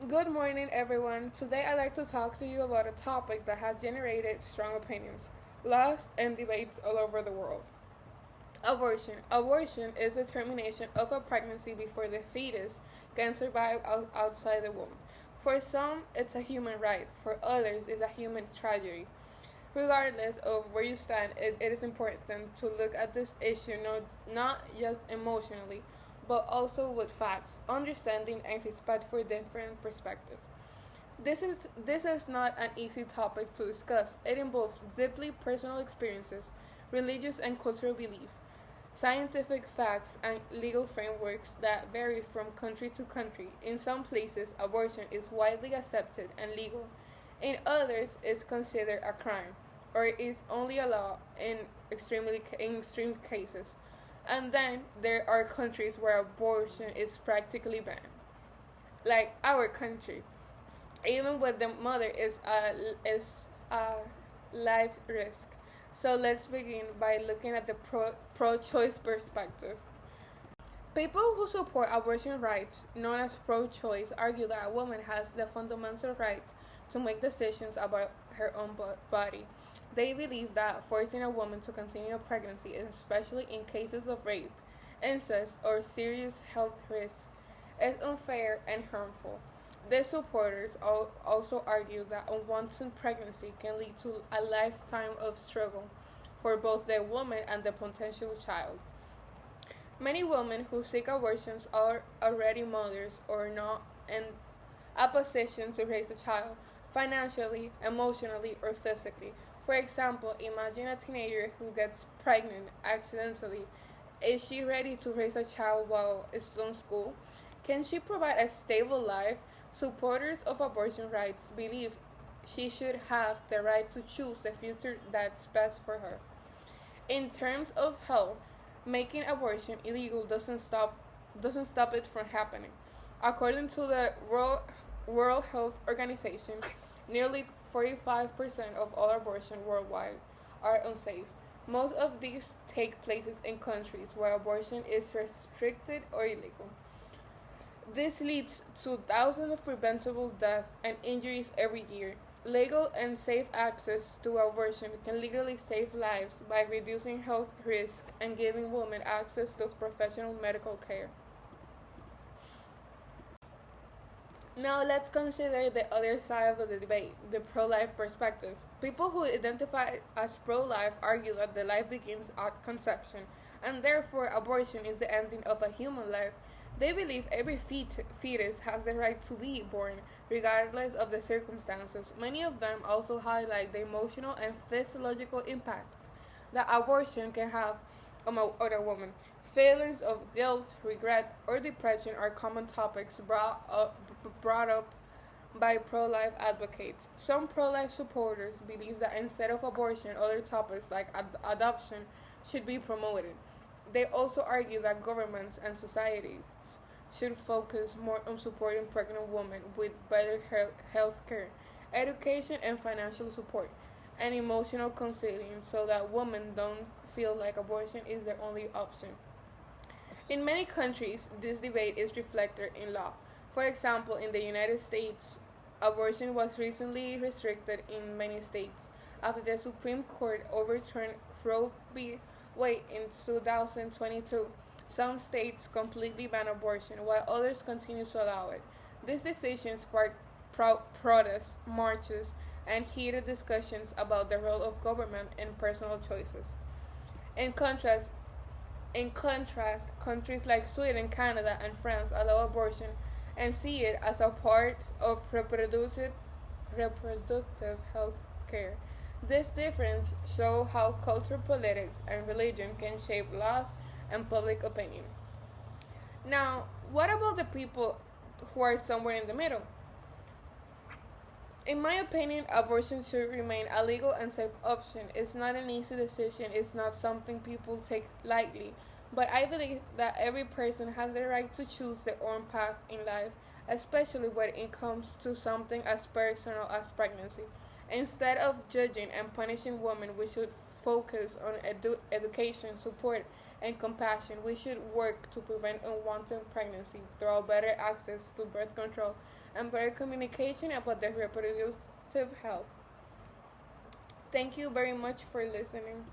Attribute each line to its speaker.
Speaker 1: Good morning, everyone. Today I'd like to talk to you about a topic that has generated strong opinions, laws, and debates all over the world. Abortion. Abortion is the termination of a pregnancy before the fetus can survive outside the womb. For some, it's a human right. For others, it's a human tragedy. Regardless of where you stand, it is important to look at this issue not just emotionally, but also with facts, understanding, and respect for different perspectives. This is not an easy topic to discuss. It involves deeply personal experiences, religious and cultural belief, scientific facts, and legal frameworks that vary from country to country. In some places, abortion is widely accepted and legal. In others, it's considered a crime or is only allowed in extreme cases. And then there are countries where abortion is practically banned, like our country, even when the mother is a life risk. So let's begin by looking at the pro-choice perspective. People who support abortion rights, known as pro-choice, argue that a woman has the fundamental right to make decisions about her own body. They believe that forcing a woman to continue a pregnancy, especially in cases of rape, incest, or serious health risks, is unfair and harmful. Their supporters also argue that unwanted pregnancy can lead to a lifetime of struggle for both the woman and the potential child. Many women who seek abortions are already mothers or not in a position to raise a child financially, emotionally, or physically. For example, imagine a teenager who gets pregnant accidentally. Is she ready to raise a child while still in school? Can she provide a stable life? Supporters of abortion rights believe she should have the right to choose the future that's best for her. In terms of health, making abortion illegal doesn't stop it from happening. According to the World Health Organization, nearly 45% of all abortions worldwide are unsafe. Most of these take places in countries where abortion is restricted or illegal. This leads to thousands of preventable deaths and injuries every year. Legal and safe access to abortion can literally save lives by reducing health risk and giving women access to professional medical care. Now let's consider the other side of the debate, the pro-life perspective. People who identify as pro-life argue that the life begins at conception, and therefore abortion is the ending of a human life. They believe every fetus has the right to be born, regardless of the circumstances. Many of them also highlight the emotional and physiological impact that abortion can have on a woman. Feelings of guilt, regret, or depression are common topics brought up by pro-life advocates. Some pro-life supporters believe that instead of abortion, other topics like adoption should be promoted. They also argue that governments and societies should focus more on supporting pregnant women with better health care, education, and financial support, and emotional counseling so that women don't feel like abortion is their only option. In many countries, this debate is reflected in law. For example, in the United States, abortion was recently restricted in many states after the Supreme Court overturned Roe v. Wade in 2022. Some states completely ban abortion, while others continue to allow it. This decision sparked protests, marches, and heated discussions about the role of government in personal choices. In contrast, countries like Sweden, Canada, and France allow abortion and see it as a part of reproductive health care. This difference shows how culture, politics, and religion can shape laws and public opinion. Now, what about the people who are somewhere in the middle? In my opinion, abortion should remain a legal and safe option. It's not an easy decision, it's not something people take lightly. But I believe that every person has the right to choose their own path in life, especially when it comes to something as personal as pregnancy. Instead of judging and punishing women, we should focus on education, support, and compassion. We should work to prevent unwanted pregnancy through better access to birth control and better communication about their reproductive health. Thank you very much for listening.